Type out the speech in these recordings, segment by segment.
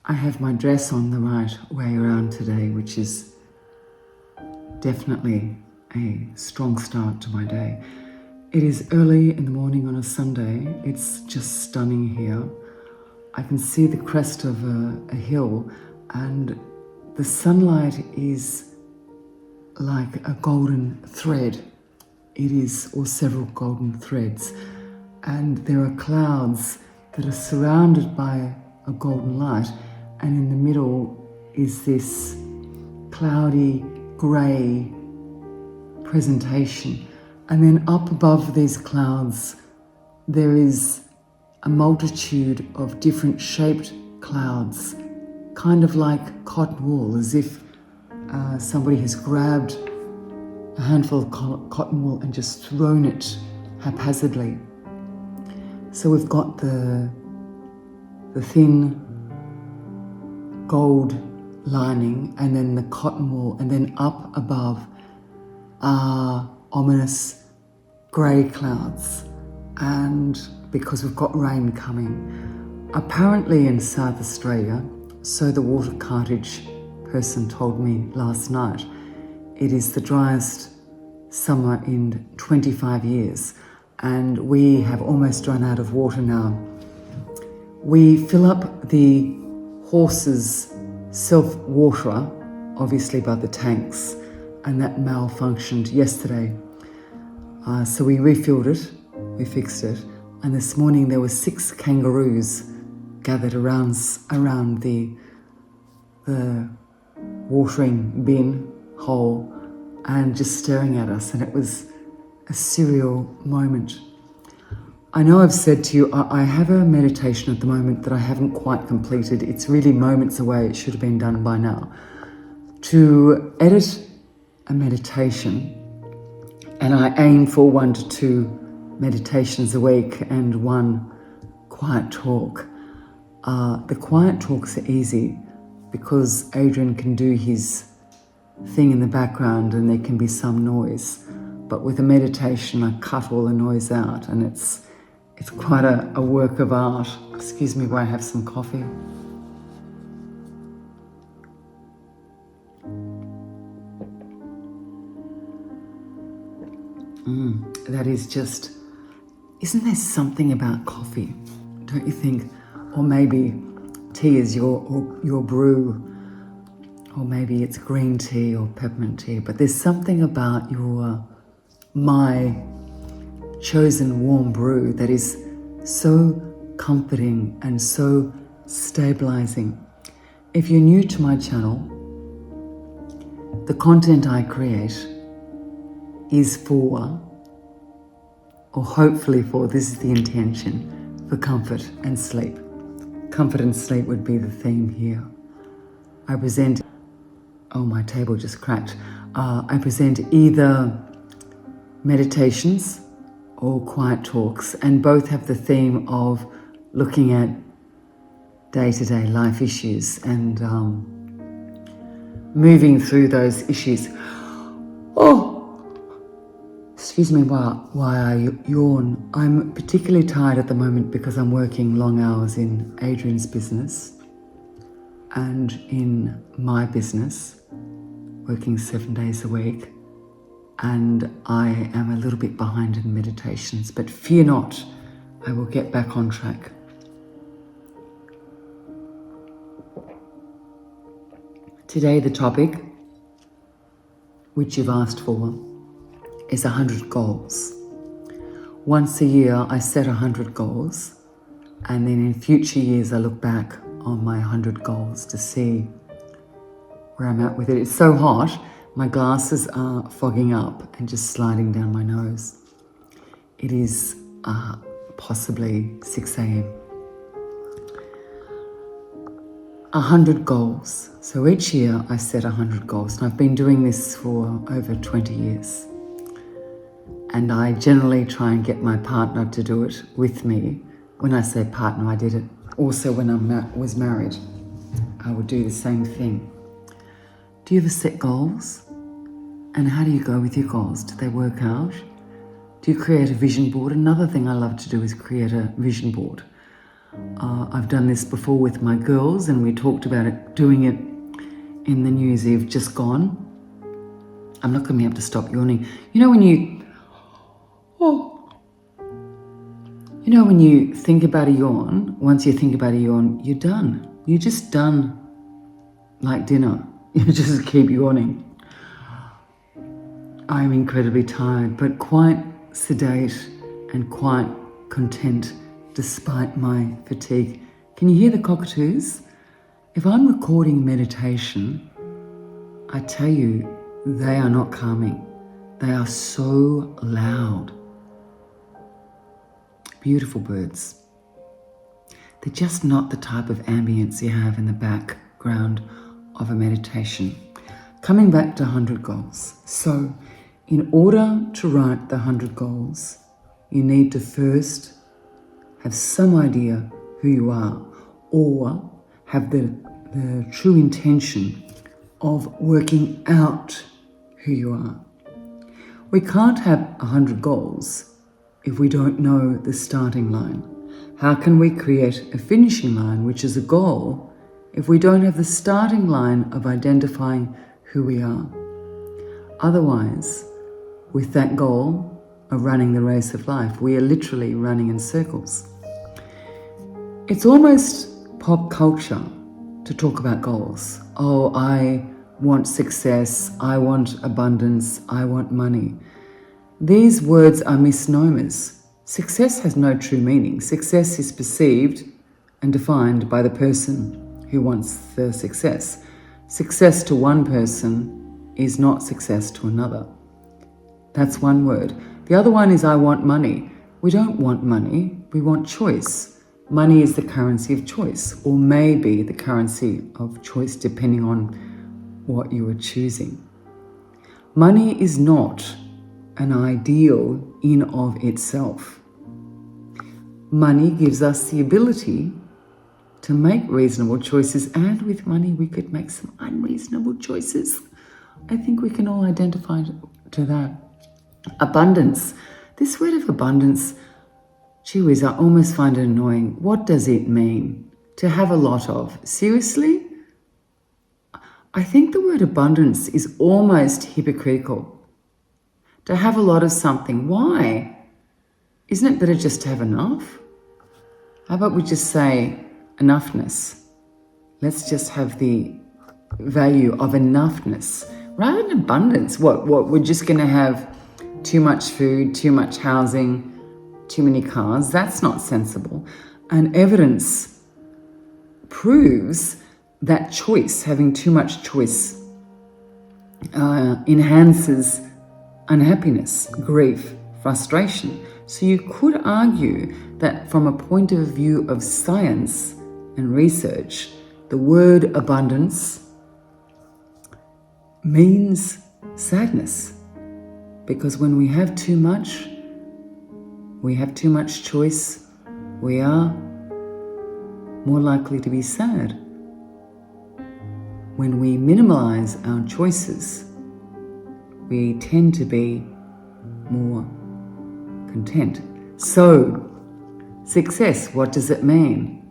I have my dress on the right way around today, which is definitely a strong start to my day. It is early in the morning on a Sunday. It's just stunning here. I can see the crest of a hill, and the sunlight is like a golden thread. It is, or several golden threads, and there are clouds that are surrounded by a golden light, and in the middle is this cloudy grey presentation. And then up above these clouds there is a multitude of different shaped clouds, kind of like cotton wool, as if somebody has grabbed a handful of cotton wool and just thrown it haphazardly. So we've got the thin gold lining, and then the cotton wool, and then up above are ominous grey clouds. And because we've got rain coming, apparently in South Australia, so the water cartage person told me last night, it is the driest summer in 25 years, and we have almost run out of water now. We fill up the horses' self-waterer, obviously by the tanks, and that malfunctioned yesterday. So we refilled it, we fixed it, and this morning there were 6 kangaroos gathered around the watering bin hole and just staring at us, and it was a surreal moment. I know I've said to you, I have a meditation at the moment that I haven't quite completed. It's really moments away. It should have been done by now. To edit a meditation, and I aim for 1 to 2 meditations a week and 1 quiet talk. The quiet talks are easy because Adrian can do his thing in the background and there can be some noise. But with a meditation, I cut all the noise out, and it's quite a work of art. Excuse me while I have some coffee. That is just, isn't there something about coffee, don't you think? Or maybe tea is your brew, or maybe it's green tea or peppermint tea, but there's something about my chosen warm brew that is so comforting and so stabilizing. If you're new to my channel, the content I create is for, or hopefully for, this is the intention, for comfort and sleep. Comfort and sleep would be the theme here. I present, oh my table just cracked. I present either meditations or quiet talks, and both have the theme of looking at day-to-day life issues and moving through those issues. Excuse me while I yawn. I'm particularly tired at the moment because I'm working long hours in Adrian's business and in my business, working 7 days a week. And I am a little bit behind in meditations, but fear not, I will get back on track. Today the topic, which you've asked for, is 100 goals. Once a year I set 100 goals, and then in future years I look back on my 100 goals to see where I'm at with it. It's so hot, my glasses are fogging up and just sliding down my nose. It is possibly 6 a.m. 100 goals. So each year I set 100 goals, and I've been doing this for over 20 years. And I generally try and get my partner to do it with me. When I say partner, I did it also when I was married. I would do the same thing. Do you ever set goals? And how do you go with your goals? Do they work out? Do you create a vision board? Another thing I love to do is create a vision board. I've done this before with my girls, and we talked about it, doing it in the New Year's Eve just gone. I'm not going to be able to stop yawning. You know when you think about a yawn, once you think about a yawn, you're done. You're just done like dinner. You just keep yawning. I'm incredibly tired, but quite sedate and quite content despite my fatigue. Can you hear the cockatoos? If I'm recording meditation, I tell you, they are not calming. They are so loud. Beautiful birds. They're just not the type of ambience you have in the background of a meditation. Coming back to 100 goals. So, in order to write the 100 goals, you need to first have some idea who you are, or have the true intention of working out who you are. We can't have 100 goals if we don't know the starting line. How can we create a finishing line, which is a goal, if we don't have the starting line of identifying who we are? Otherwise, with that goal of running the race of life, we are literally running in circles. It's almost pop culture to talk about goals. Oh, I want success, I want abundance, I want money. These words are misnomers. Success has no true meaning. Success is perceived and defined by the person who wants the success. Success to one person is not success to another. That's one word. The other one is I want money. We don't want money, we want choice. Money is the currency of choice, or maybe the currency of choice depending on what you are choosing. Money is not an ideal in of itself. Money gives us the ability to make reasonable choices, and with money we could make some unreasonable choices. I think we can all identify to that. Abundance. This word of abundance, gee whiz, I almost find it annoying. What does it mean? To have a lot of? Seriously? I think the word abundance is almost hypocritical. To have a lot of something. Why? Isn't it better just to have enough? How about we just say enoughness? Let's just have the value of enoughness rather than abundance. What we're just going to have too much food, too much housing, too many cars? That's not sensible. And evidence proves that choice, having too much choice, enhances unhappiness, grief, frustration. So you could argue that from a point of view of science and research, the word abundance means sadness. Because when we have too much choice, we are more likely to be sad. When we minimize our choices, we tend to be more content. So, success, what does it mean?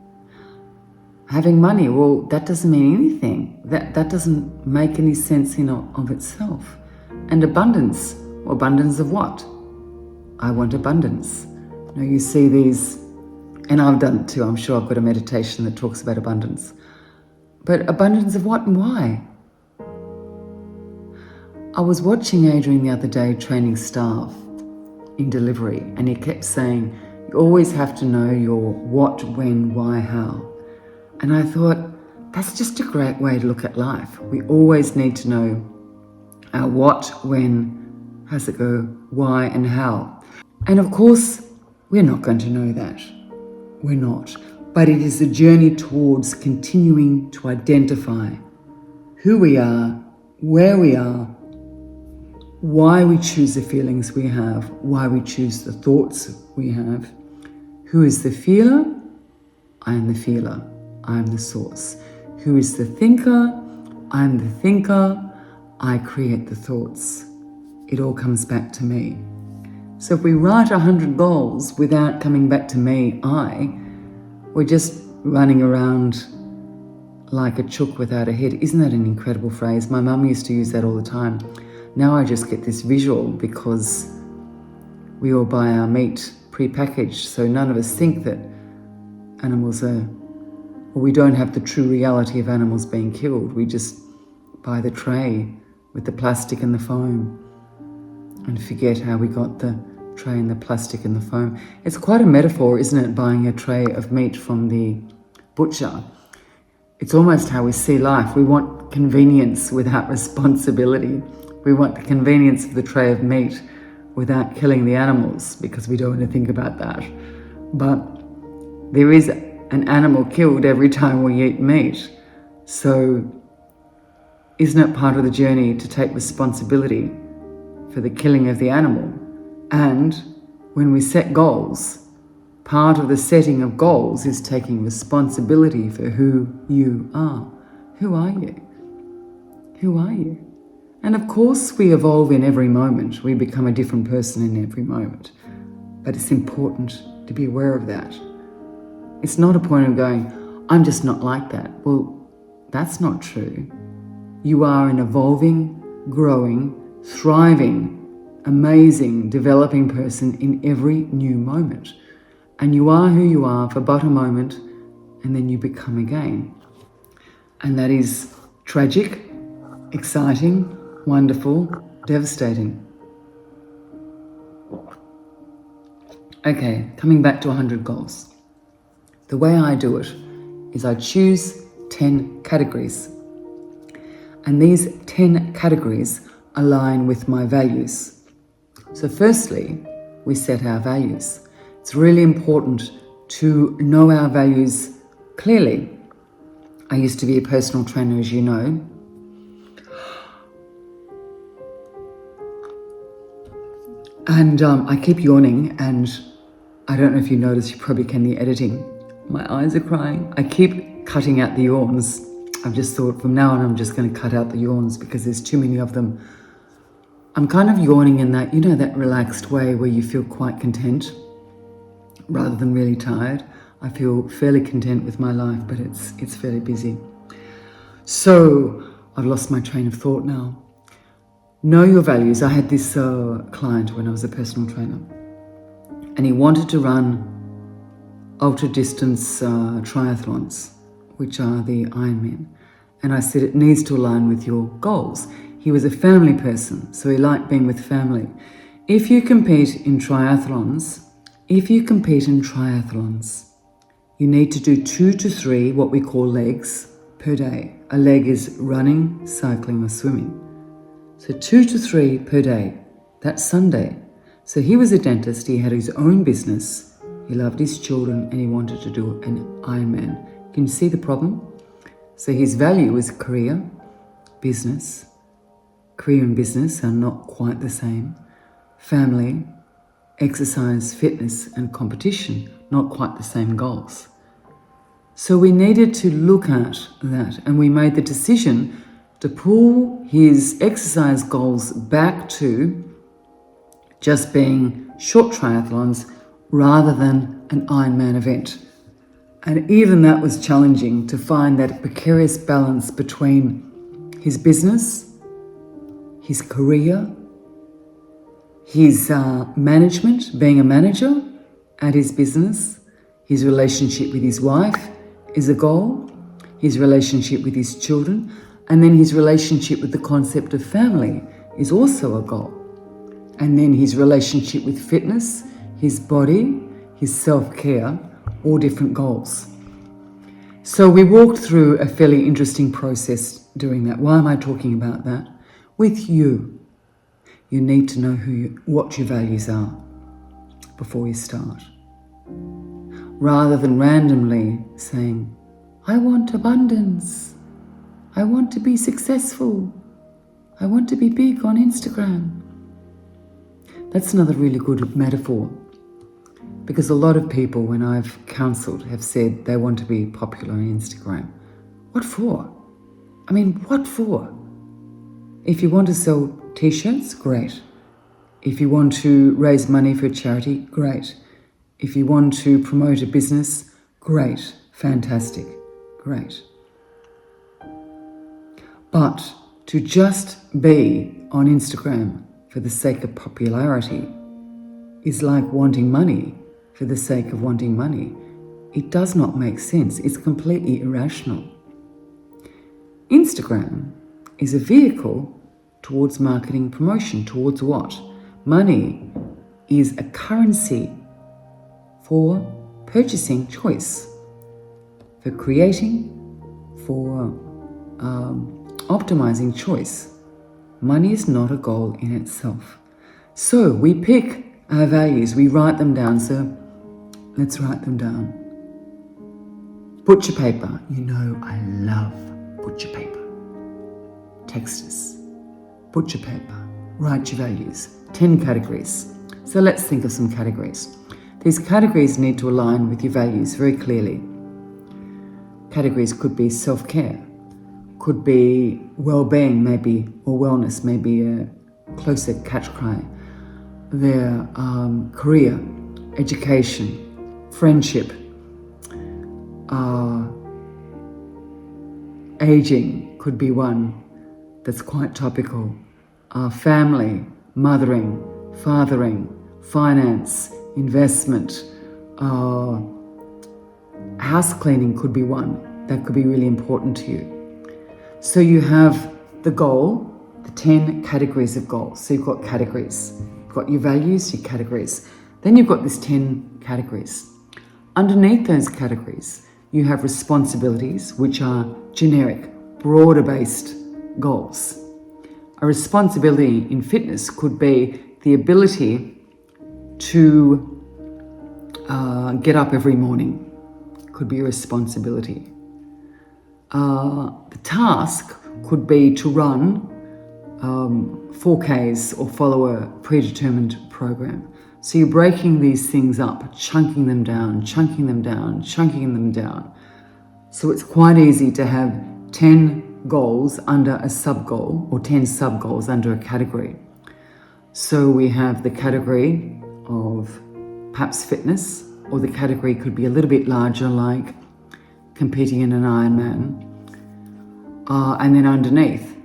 Having money, well, that doesn't mean anything. That doesn't make any sense in of itself. And abundance, well, abundance of what? I want abundance. You know, you see these, and I've done it too. I'm sure I've got a meditation that talks about abundance. But abundance of what and why? I was watching Adrian the other day training staff in delivery, and he kept saying, you always have to know your what, when, why, how. And I thought, that's just a great way to look at life. We always need to know our what, when, how's it go, why and how. And of course, we're not going to know that. We're not. But it is a journey towards continuing to identify who we are, where we are, why we choose the feelings we have, why we choose the thoughts we have. Who is the feeler? I am the feeler. I am the source. Who is the thinker? I am the thinker. I create the thoughts. It all comes back to me. So if we write 100 goals without coming back to me, We're just running around like a chook without a head. Isn't that an incredible phrase? My mum used to use that all the time. Now I just get this visual because we all buy our meat pre-packaged, so none of us think that animals are, or we don't have the true reality of animals being killed. We just buy the tray with the plastic and the foam and forget how we got the tray and the plastic and the foam. It's quite a metaphor, isn't it, buying a tray of meat from the butcher? It's almost how we see life. We want convenience without responsibility. We want the convenience of the tray of meat without killing the animals because we don't want to think about that. But there is an animal killed every time we eat meat. So isn't it part of the journey to take responsibility for the killing of the animal? And when we set goals, part of the setting of goals is taking responsibility for who you are. Who are you? Who are you? And of course we evolve in every moment. We become a different person in every moment. But it's important to be aware of that. It's not a point of going, I'm just not like that. Well, that's not true. You are an evolving, growing, thriving, amazing, developing person in every new moment. And you are who you are for but a moment, and then you become again. And that is tragic, exciting, wonderful, devastating. Okay, coming back to 100 goals. The way I do it is I choose 10 categories. And these 10 categories align with my values. So firstly, we set our values. It's really important to know our values clearly. I used to be a personal trainer, as you know. And I keep yawning, and I don't know if you notice, you probably can, the editing. My eyes are crying. I keep cutting out the yawns. I've just thought from now on I'm just going to cut out the yawns because there's too many of them. I'm kind of yawning in that, you know, that relaxed way where you feel quite content rather than really tired. I feel fairly content with my life, but it's fairly busy. So I've lost my train of thought now. Know your values. I had this client when I was a personal trainer, and he wanted to run ultra-distance triathlons, which are the Ironman. And I said, it needs to align with your goals. He was a family person, so he liked being with family. If you compete in triathlons, you need to do 2 to 3 what we call legs per day. A leg is running, cycling, or swimming. So 2 to 3 per day. That's Sunday. So he was a dentist, he had his own business, he loved his children, and he wanted to do an Ironman. Can you see the problem? So his value is career, business. Career and business are not quite the same. Family, exercise, fitness, and competition, not quite the same goals. So we needed to look at that, and we made the decision to pull his exercise goals back to just being short triathlons rather than an Ironman event. And even that was challenging, to find that precarious balance between his business, his career, his management, being a manager at his business, his relationship with his wife is a goal, his relationship with his children, and then his relationship with the concept of family is also a goal. And then his relationship with fitness, his body, his self-care, all different goals. So we walked through a fairly interesting process doing that. Why am I talking about that? With you. You need to know what your values are before you start. Rather than randomly saying, I want abundance. I want to be successful. I want to be big on Instagram. That's another really good metaphor, because a lot of people, when I've counselled, have said they want to be popular on Instagram. What for? I mean, what for? If you want to sell t-shirts, great. If you want to raise money for a charity, great. If you want to promote a business, Great, fantastic, great. But to just be on Instagram for the sake of popularity is like wanting money for the sake of wanting money. It does not make sense. It's completely irrational. Instagram is a vehicle towards marketing promotion. Towards what? Money is a currency for purchasing choice, for creating, for optimizing choice. Money is not a goal in itself. So we pick our values, we write them down. So let's write them down. Butcher paper. You know I love butcher paper. Text us. Butcher paper. Write your values. 10 categories. So let's think of some categories. These categories need to align with your values very clearly. Categories could be self-care, could be well-being maybe, or wellness, maybe a closer catch cry. Their career, education, friendship, aging could be one that's quite topical. Family, mothering, fathering, finance, investment, house cleaning could be one that could be really important to you. So you have the goal, the 10 categories of goals. So you've got categories. You've got your values, your categories. Then you've got these 10 categories. Underneath those categories, you have responsibilities, which are generic, broader-based goals. A responsibility in fitness could be the ability to get up every morning. Could be a responsibility. The task could be to run 4Ks or follow a predetermined program. So you're breaking these things up, chunking them down, chunking them down, chunking them down. So it's quite easy to have 10 goals under a sub-goal or 10 sub-goals under a category. So we have the category of perhaps fitness, or the category could be a little bit larger, like competing in an Ironman. And then underneath,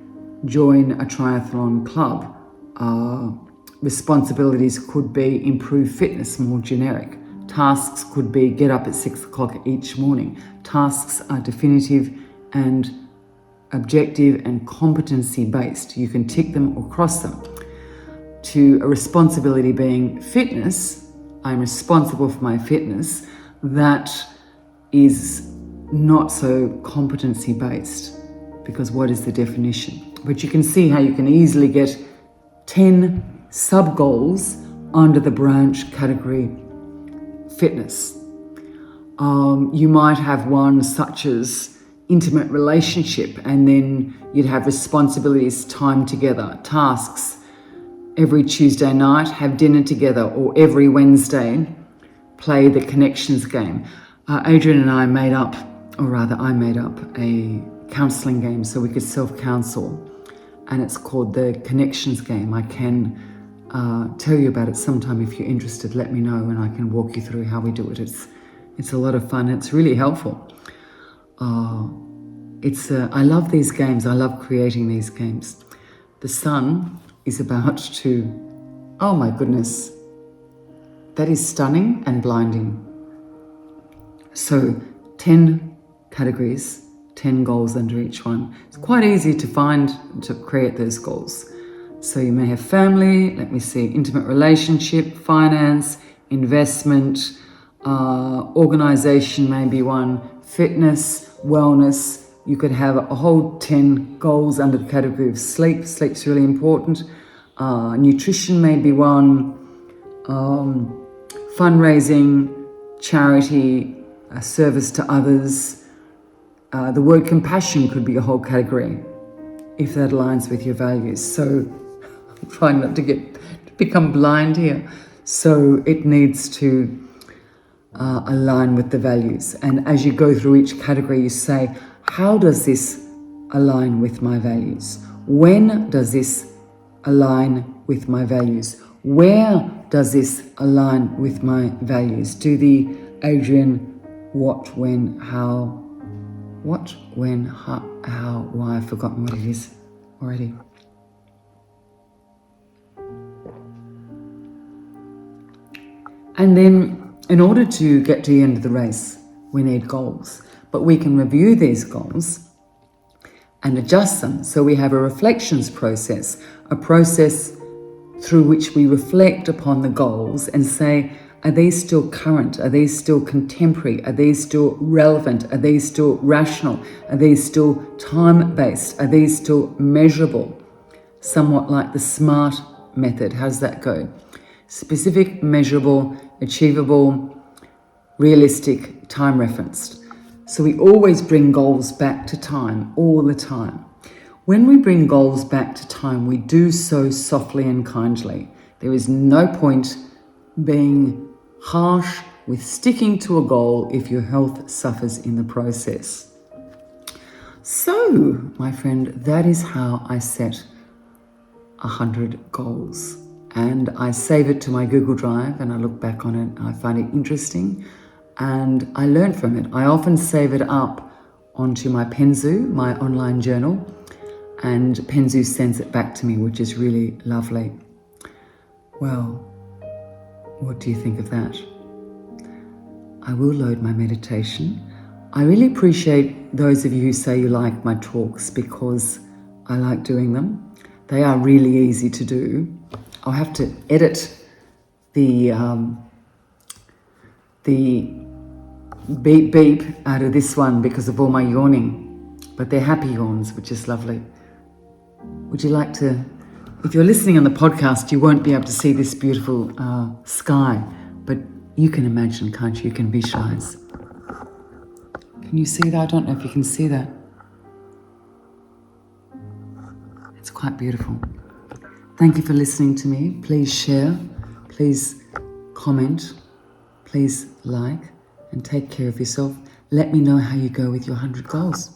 join a triathlon club. Responsibilities could be improve fitness, more generic. Tasks could be get up at 6 o'clock each morning. Tasks are definitive and objective and competency based. You can tick them or cross them. To a responsibility being fitness, I'm responsible for my fitness. That is not so competency based, because what is the definition? But you can see how you can easily get 10 sub-goals under the branch category fitness. You might have one such as intimate relationship, and then you'd have responsibilities, time together, tasks. Every Tuesday night, have dinner together, or every Wednesday, play the connections game. Adrian and I made up, or rather I made up a counselling game so we could self-counsel, and it's called the connections game. I can tell you about it sometime if you're interested. Let me know and I can walk you through how we do it. It's a lot of fun. It's really helpful. I love these games. I love creating these games. The sun is about to, oh my goodness, that is stunning and blinding. So 10 categories, 10 goals under each one. It's quite easy to create those goals. So you may have family, let me see, intimate relationship, finance, investment, organization may be one, fitness, wellness. You could have a whole 10 goals under the category of sleep. Sleep's really important. Nutrition may be one, fundraising, charity, service to others. The word compassion could be a whole category if that aligns with your values. So I'm trying not to become blind here. So it needs to align with the values. And as you go through each category, you say, how does this align with my values? When does this align with my values? Where does this align with my values? Do the Adrian what, when, how, why. I've forgotten what it is already. And then in order to get to the end of the race, we need goals. But we can review these goals and adjust them. So we have a reflections process, a process through which we reflect upon the goals and say, are these still current? Are these still contemporary? Are these still relevant? Are these still rational? Are these still time-based? Are these still measurable? Somewhat like the SMART method. How does that go? Specific, measurable, achievable, realistic, time referenced. So we always bring goals back to time, all the time. When we bring goals back to time, we do so softly and kindly. There is no point being harsh with sticking to a goal if your health suffers in the process. So, my friend, that is how I set 100 goals. And I save it to my Google Drive and I look back on it. I find it interesting and I learn from it. I often save it up onto my Penzu, my online journal, and Penzu sends it back to me, which is really lovely. Well, what do you think of that? I will load my meditation. I really appreciate those of you who say you like my talks because I like doing them. They are really easy to do. I'll have to edit the beep beep out of this one because of all my yawning, but they're happy yawns, which is lovely. Would you like to, if you're listening on the podcast, you won't be able to see this beautiful sky, but you can imagine, can't you? You can visualize. Can you see that? I don't know if you can see that. It's quite beautiful. Thank you for listening to me. Please share, please comment, please like, and take care of yourself. Let me know how you go with your 100 goals.